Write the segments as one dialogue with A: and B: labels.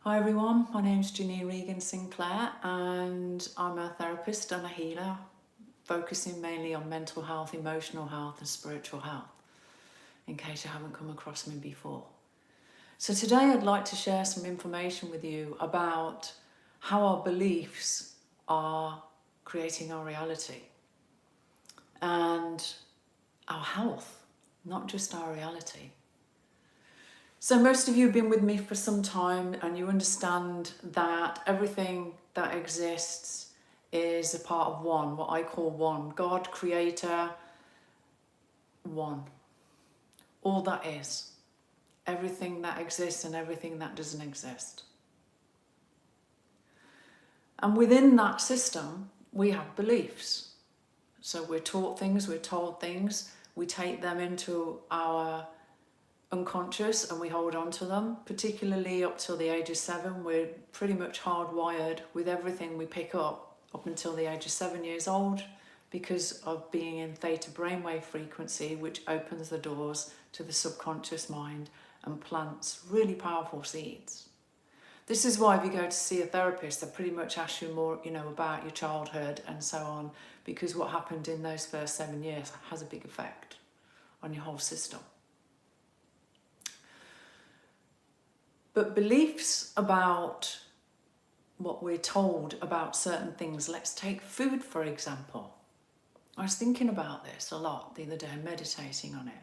A: Hi everyone, my name's Janine Regan-Sinclair and I'm a therapist and a healer, focusing mainly on mental health, emotional health and spiritual health, in case you haven't come across me before. So today I'd like to share some information with you about how our beliefs are creating our reality and our health, not just our reality. So most of you have been with me for some time and you understand that everything that exists is a part of one, what I call one. God, creator, one. All that is. Everything that exists and everything that doesn't exist. And within that system, we have beliefs. So we're taught things, we're told things, we take them into our unconscious and we hold on to them, particularly up till the age of 7. We're pretty much hardwired with everything we pick up until the age of 7 years old because of being in theta brainwave frequency, which opens the doors to the subconscious mind and plants really powerful seeds. This is why if you go to see a therapist, they pretty much ask you more, about your childhood and so on, because what happened in those first 7 years has a big effect on your whole system. But beliefs about what we're told about certain things, let's take food for example. I was thinking about this a lot the other day, meditating on it.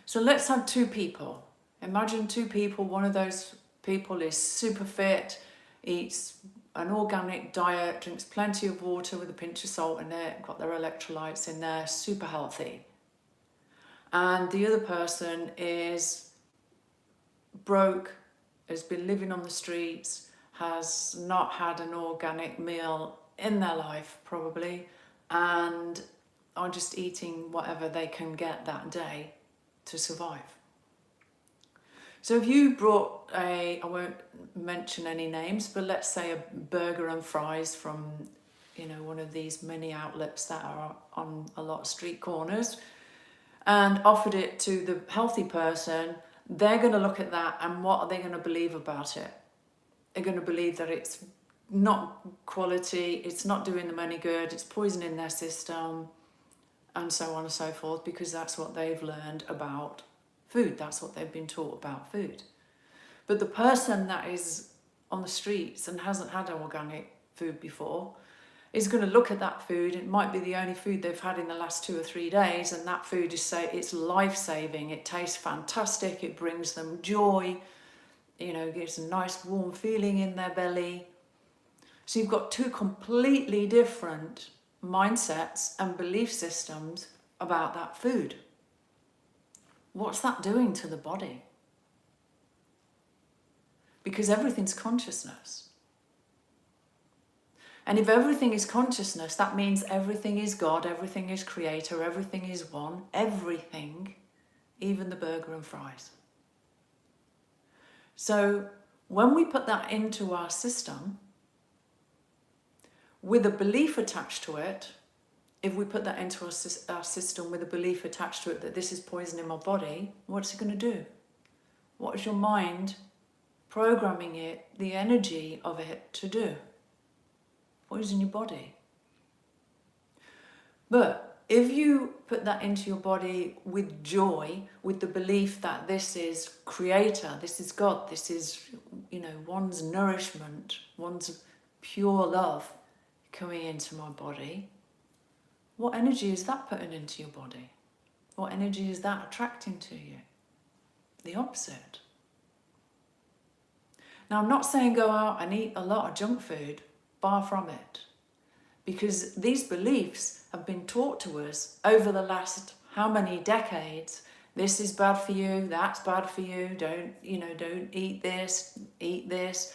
A: So let's have two people. Imagine two people, one of those people is super fit, eats an organic diet, drinks plenty of water with a pinch of salt in it, got their electrolytes in there, super healthy. And the other person is broke, has been living on the streets, has not had an organic meal in their life probably, and are just eating whatever they can get that day to survive. So if you brought I won't mention any names, but let's say a burger and fries from one of these mini outlets that are on a lot of street corners, and offered it to the healthy person, they're going to look at that and what are they going to believe about it? They're going to believe that it's not quality, it's not doing them any good, it's poisoning their system, and so on and so forth, because that's what they've learned about food. That's what they've been taught about food. But the person that is on the streets and hasn't had organic food before is going to look at that food. It might be the only food they've had in the last 2 or 3 days, and that food is it's life-saving. It tastes fantastic. It brings them joy. Gives a nice warm feeling in their belly. So you've got two completely different mindsets and belief systems about that food. What's that doing to the body? Because everything's consciousness. And if everything is consciousness, that means everything is God, everything is creator, everything is one, everything, even the burger and fries. So when we put that into our system, with a belief attached to it, if we put that into our system with a belief attached to it that this is poisoning my body, what's it going to do? What is your mind programming it, the energy of it to do? Poison your body. But if you put that into your body with joy, with the belief that this is creator, this is God, this is, one's nourishment, one's pure love coming into my body, what energy is that putting into your body? What energy is that attracting to you? The opposite. Now, I'm not saying go out and eat a lot of junk food, far from it, because these beliefs have been taught to us over the last how many decades. This is bad for you, that's bad for you, don't eat this, eat this.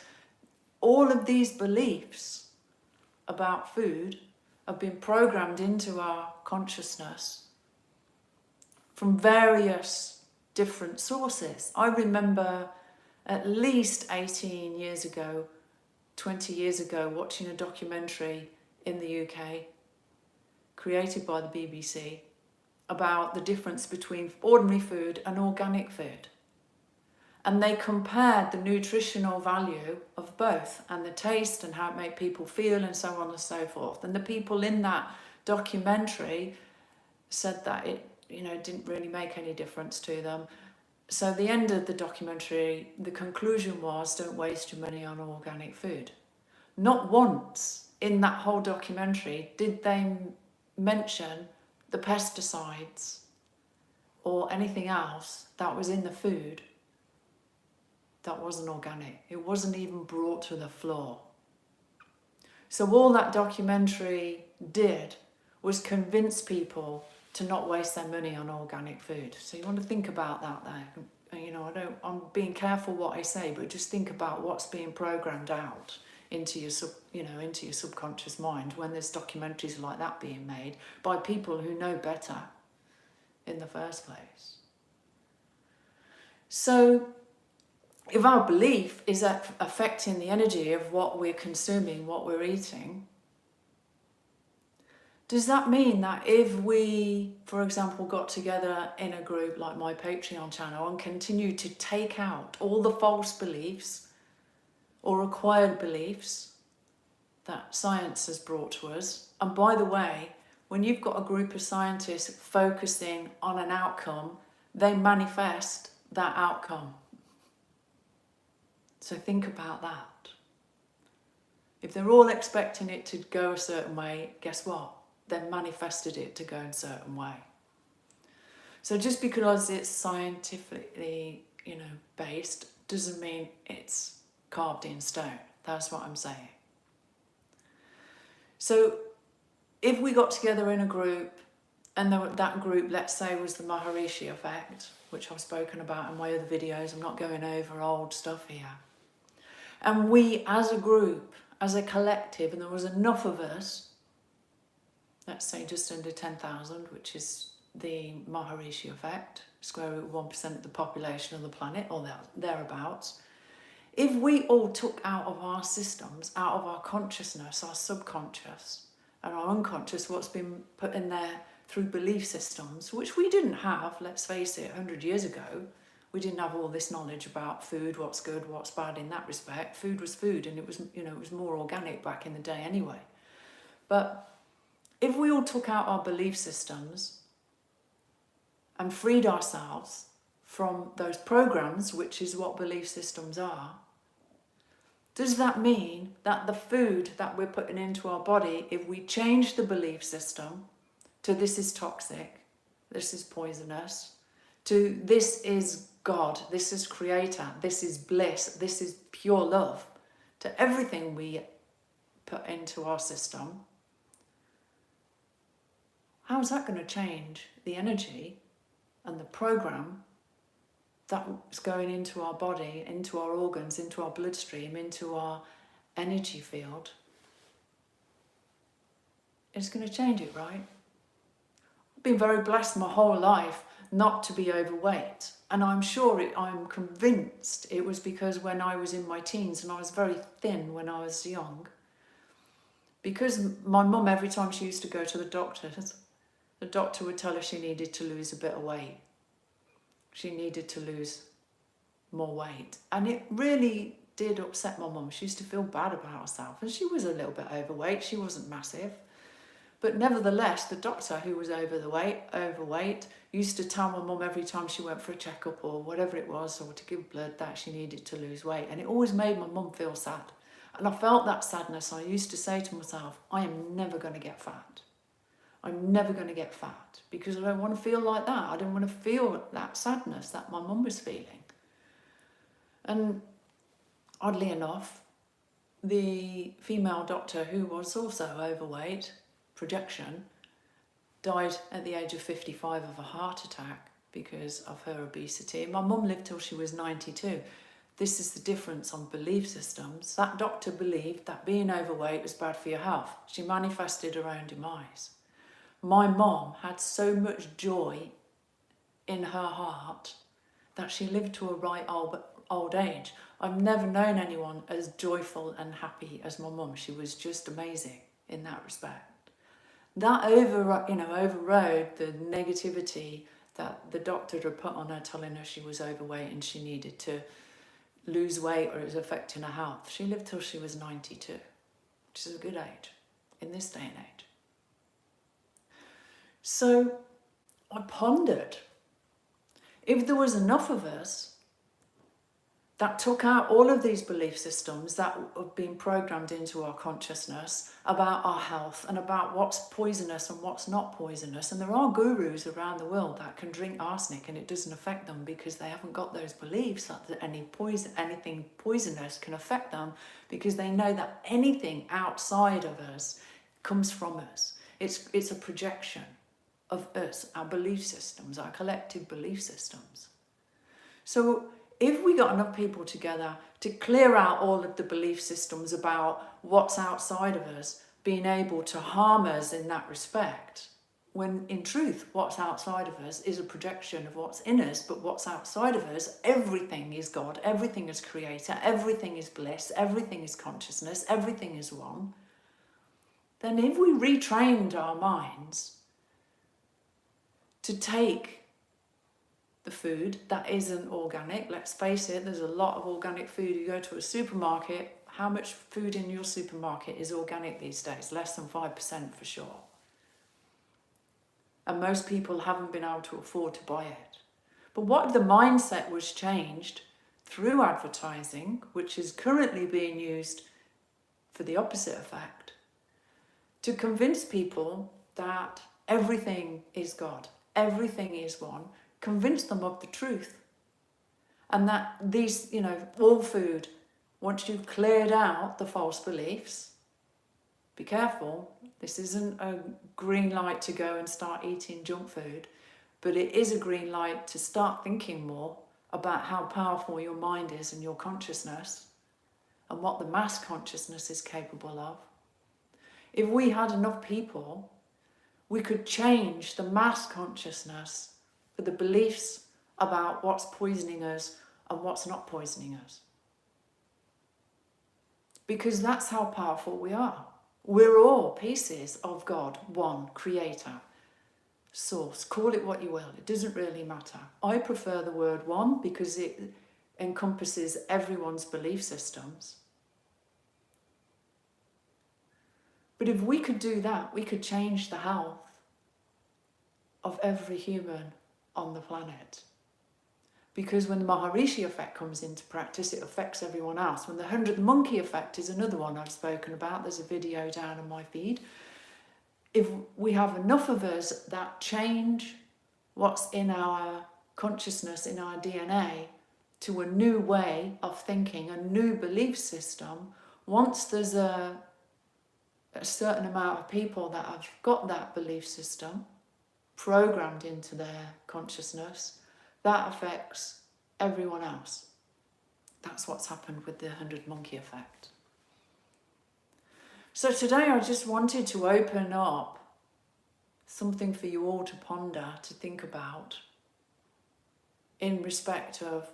A: All of these beliefs about food have been programmed into our consciousness from various different sources. I remember at least 18 years ago, 20 years ago, watching a documentary in the UK created by the BBC about the difference between ordinary food and organic food. And they compared the nutritional value of both and the taste and how it made people feel and so on and so forth. And the people in that documentary said that it, didn't really make any difference to them. So the end of the documentary, the conclusion was, don't waste your money on organic food. Not once in that whole documentary did they mention the pesticides or anything else that was in the food that wasn't organic. It wasn't even brought to the floor. So all that documentary did was convince people to not waste their money on organic food. So you want to think about that there. I'm being careful what I say, but just think about what's being programmed out into your subconscious mind when there's documentaries like that being made by people who know better in the first place. So if our belief is affecting the energy of what we're consuming, what we're eating, does that mean that if we, for example, got together in a group like my Patreon channel and continued to take out all the false beliefs or acquired beliefs that science has brought to us, and by the way, when you've got a group of scientists focusing on an outcome, they manifest that outcome. So think about that. If they're all expecting it to go a certain way, guess what? They've manifested it to go in a certain way. So just because it's scientifically, based, doesn't mean it's carved in stone. That's what I'm saying. So if we got together in a group, and that group, let's say, was the Maharishi effect, which I've spoken about in my other videos, I'm not going over old stuff here. And we, as a group, as a collective, and there was enough of us, let's say just under 10,000, which is the Maharishi effect, square root of 1% of the population of the planet, or thereabouts. If we all took out of our systems, out of our consciousness, our subconscious, and our unconscious, what's been put in there through belief systems, which we didn't have, let's face it, 100 years ago, we didn't have all this knowledge about food, what's good, what's bad in that respect. Food was food, and it was, it was more organic back in the day anyway. But if we all took out our belief systems and freed ourselves from those programs, which is what belief systems are, does that mean that the food that we're putting into our body, if we change the belief system to this is toxic, this is poisonous, to this is God, this is creator, this is bliss, this is pure love, to everything we put into our system, how is that going to change the energy and the program that's going into our body, into our organs, into our bloodstream, into our energy field? It's going to change it, right? I've been very blessed my whole life not to be overweight. And I'm convinced it was because when I was in my teens, and I was very thin when I was young, because my mum, every time she used to go to the doctor would tell her she needed to lose a bit of weight. She needed to lose more weight. And it really did upset my mum. She used to feel bad about herself. And she was a little bit overweight. She wasn't massive. But nevertheless, the doctor who was overweight used to tell my mum every time she went for a checkup or whatever it was, or to give blood, that she needed to lose weight. And it always made my mum feel sad. And I felt that sadness. I used to say to myself, I am never going to get fat. I'm never going to get fat because I don't want to feel like that. I don't want to feel that sadness that my mum was feeling. And oddly enough, the female doctor who was also overweight, projection, died at the age of 55 of a heart attack because of her obesity. My mum lived till she was 92. This is the difference on belief systems. That doctor believed that being overweight was bad for your health. She manifested her own demise. My mom had so much joy in her heart that she lived to a right old age. I've never known anyone as joyful and happy as my mum. She was just amazing in that respect. That overrode the negativity, that the doctor had put on her telling her she was overweight and she needed to lose weight or it was affecting her health. She lived till she was 92, which is a good age in this day and age. So I pondered, if there was enough of us that took out all of these belief systems that have been programmed into our consciousness about our health and about what's poisonous and what's not poisonous. And there are gurus around the world that can drink arsenic and it doesn't affect them because they haven't got those beliefs that anything poisonous can affect them, because they know that anything outside of us comes from us. It's a projection of us, our belief systems, our collective belief systems. So if we got enough people together to clear out all of the belief systems about what's outside of us being able to harm us in that respect, when in truth what's outside of us is a projection of what's in us, but what's outside of us, everything is God, everything is creator, everything is bliss, everything is consciousness, everything is one, then if we retrained our minds to take the food that isn't organic, let's face it, there's a lot of organic food. You go to a supermarket, how much food in your supermarket is organic these days? Less than 5% for sure. And most people haven't been able to afford to buy it. But what if the mindset was changed through advertising, which is currently being used for the opposite effect, to convince people that everything is God, everything is one, convince them of the truth, and that these, all food, once you've cleared out the false beliefs, be careful, this isn't a green light to go and start eating junk food, but it is a green light to start thinking more about how powerful your mind is and your consciousness and what the mass consciousness is capable of. If we had enough people, we could change the mass consciousness for the beliefs about what's poisoning us and what's not poisoning us. Because that's how powerful we are. We're all pieces of God, one, creator, source, call it what you will, it doesn't really matter. I prefer the word one because it encompasses everyone's belief systems. But if we could do that, we could change the health of every human on the planet. Because when the Maharishi effect comes into practice, it affects everyone else. When the 100th monkey effect is another one I've spoken about, there's a video down on my feed. If we have enough of us that change what's in our consciousness, in our DNA, to a new way of thinking, a new belief system, once there's a certain amount of people that have got that belief system programmed into their consciousness, that affects everyone else. That's what's happened with the 100 monkey effect. So today I just wanted to open up something for you all to ponder, to think about, in respect of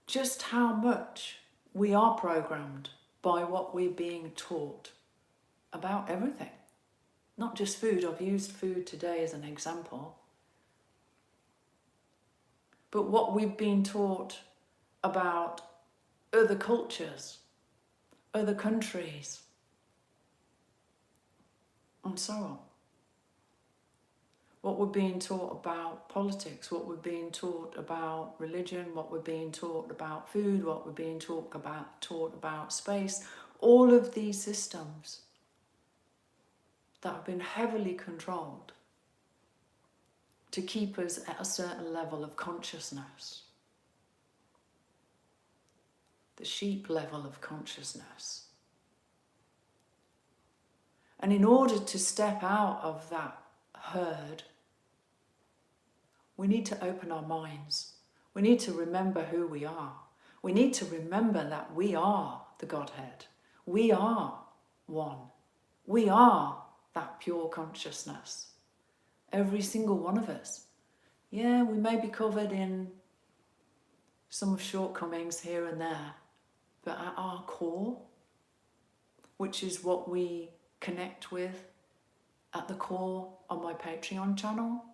A: just how much we are programmed by what we're being taught about everything. Not just food. I've used food today as an example. But what we've been taught about other cultures, other countries, and so on. What we're being taught about politics, what we're being taught about religion, what we're being taught about food, what we're being taught about space, all of these systems that have been heavily controlled to keep us at a certain level of consciousness. The sheep level of consciousness. And in order to step out of that herd, we need to open our minds. We need to remember who we are. We need to remember that we are the Godhead. We are one. We are that pure consciousness. Every single one of us. Yeah, we may be covered in some shortcomings here and there, but at our core, which is what we connect with at the core on my Patreon channel,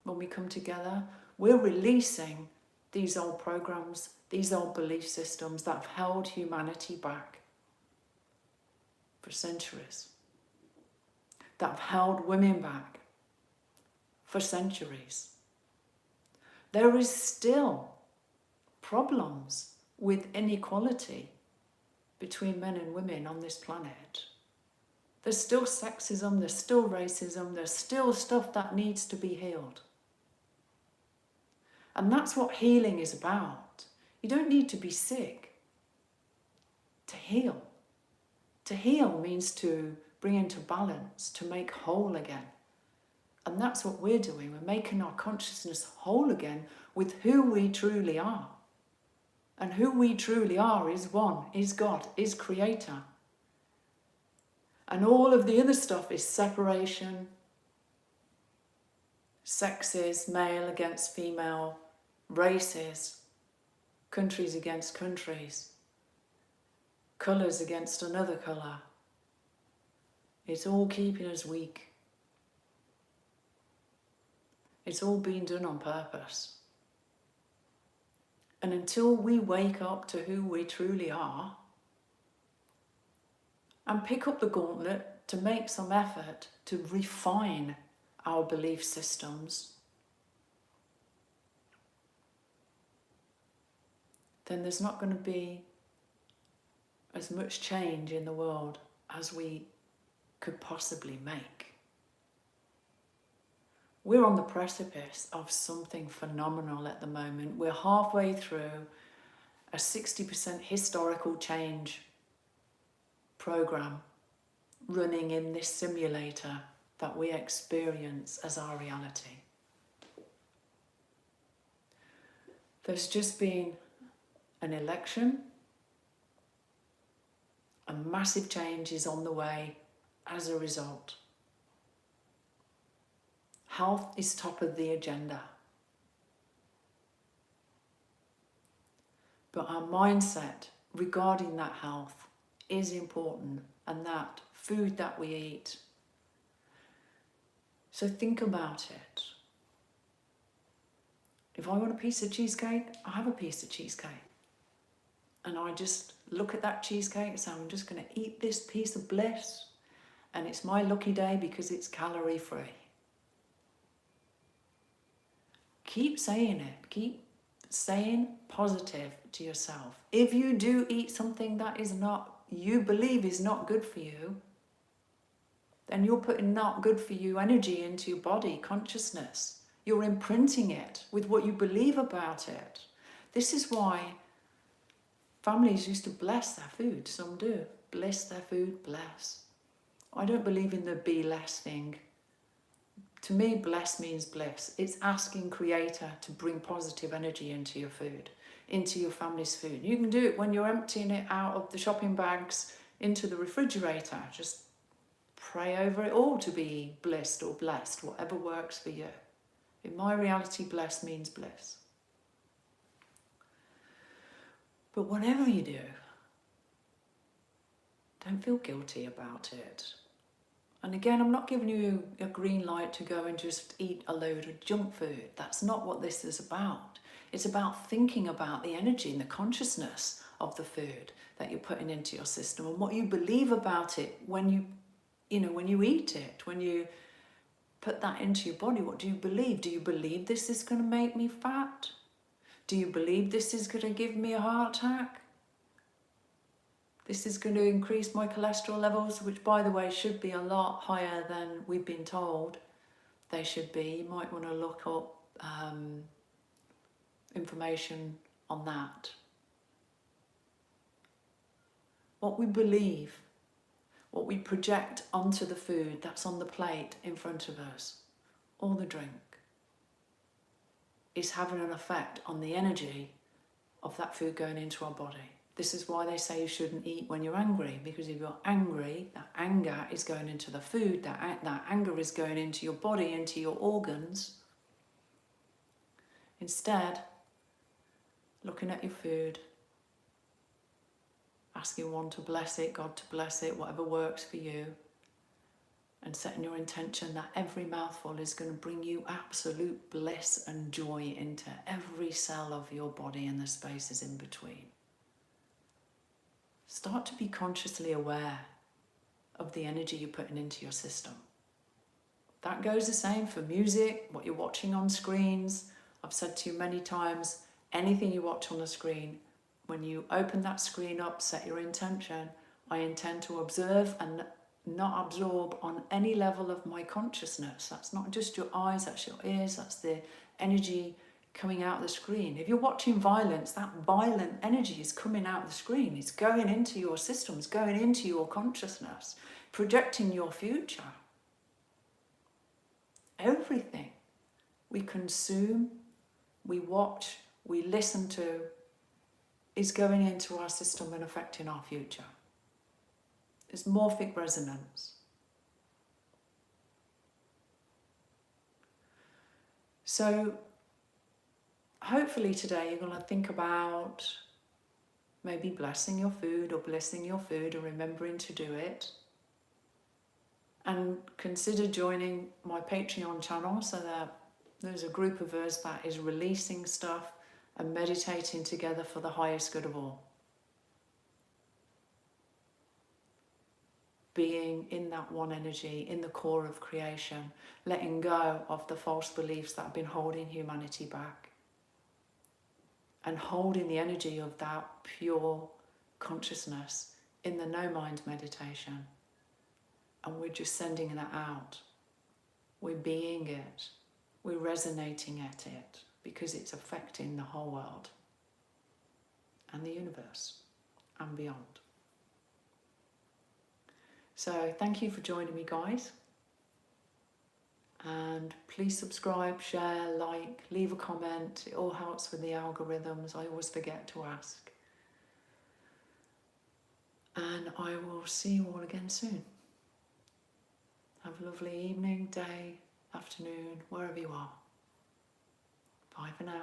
A: When we come together, we're releasing these old programs, these old belief systems that have held humanity back for centuries, that have held women back for centuries. There is still problems with inequality between men and women on this planet. There's still sexism, there's still racism, there's still stuff that needs to be healed. And that's what healing is about. You don't need to be sick to heal. To heal means to bring into balance, to make whole again. And that's what we're doing. We're making our consciousness whole again with who we truly are. And who we truly are is one, is God, is Creator. And all of the other stuff is separation, sexes, male against female, races, countries against countries, colours against another colour. It's all keeping us weak. It's all been done on purpose. And until we wake up to who we truly are and pick up the gauntlet to make some effort to refine our belief systems, then there's not going to be as much change in the world as we could possibly make. We're on the precipice of something phenomenal at the moment. We're halfway through a 60% historical change program running in this simulator that we experience as our reality. There's just been an election. A massive change is on the way as a result. Health is top of the agenda. But our mindset regarding that health is important, and that food that we eat. So think about it. If I want a piece of cheesecake, I have a piece of cheesecake. And I just look at that cheesecake and say, I'm just going to eat this piece of bliss. And it's my lucky day because it's calorie free. Keep saying it. Keep saying positive to yourself. If you do eat something that is not, you believe is not good for you, then you're putting not good for you energy into your body, consciousness. You're imprinting it with what you believe about it. This is why families used to bless their food. Some do. Bless their food, bless. I don't believe in the be less thing. To me, bless means bliss. It's asking Creator to bring positive energy into your food, into your family's food. You can do it when you're emptying it out of the shopping bags into the refrigerator. Just pray over it all to be blissed or blessed, whatever works for you. In my reality, bless means bliss. But whatever you do, don't feel guilty about it. And again, I'm not giving you a green light to go and just eat a load of junk food. That's not what this is about. It's about thinking about the energy and the consciousness of the food that you're putting into your system and what you believe about it when you eat it, when you put that into your body. What do you believe? Do you believe this is going to make me fat? Do you believe this is going to give me a heart attack? This is going to increase my cholesterol levels, which, by the way, should be a lot higher than we've been told they should be. You might want to look up information on that. What we believe, what we project onto the food that's on the plate in front of us, or the drink, is having an effect on the energy of that food going into our body. This is why they say you shouldn't eat when you're angry, because if you're angry, that anger is going into the food, that anger is going into your body, into your organs. Instead, looking at your food, asking one to bless it, God to bless it, whatever works for you, and setting your intention that every mouthful is going to bring you absolute bliss and joy into every cell of your body and the spaces in between. Start to be consciously aware of the energy you're putting into your system. That goes the same for music, what you're watching on screens. I've said to you many times, anything you watch on the screen, when you open that screen up, set your intention, I intend to observe and not absorb on any level of my consciousness. That's not just your eyes, that's your ears, that's the energy coming out of the screen. If you're watching violence, that violent energy is coming out of the screen. It's going into your systems, going into your consciousness, projecting your future. Everything we consume, we watch, we listen to is going into our system and affecting our future. It's morphic resonance. So hopefully today you're going to think about maybe blessing your food or blessing your food and remembering to do it. And consider joining my Patreon channel so that there's a group of us that is releasing stuff and meditating together for the highest good of all. Being in that one energy, in the core of creation, letting go of the false beliefs that have been holding humanity back, and holding the energy of that pure consciousness in the no mind meditation. And we're just sending that out. We're being it. We're resonating at it because it's affecting the whole world and the universe and beyond. So thank you for joining me, guys. And please subscribe, share, like, leave a comment. It all helps with the algorithms. I always forget to ask. And I will see you all again soon. Have a lovely evening, day, afternoon, wherever you are. Bye for now.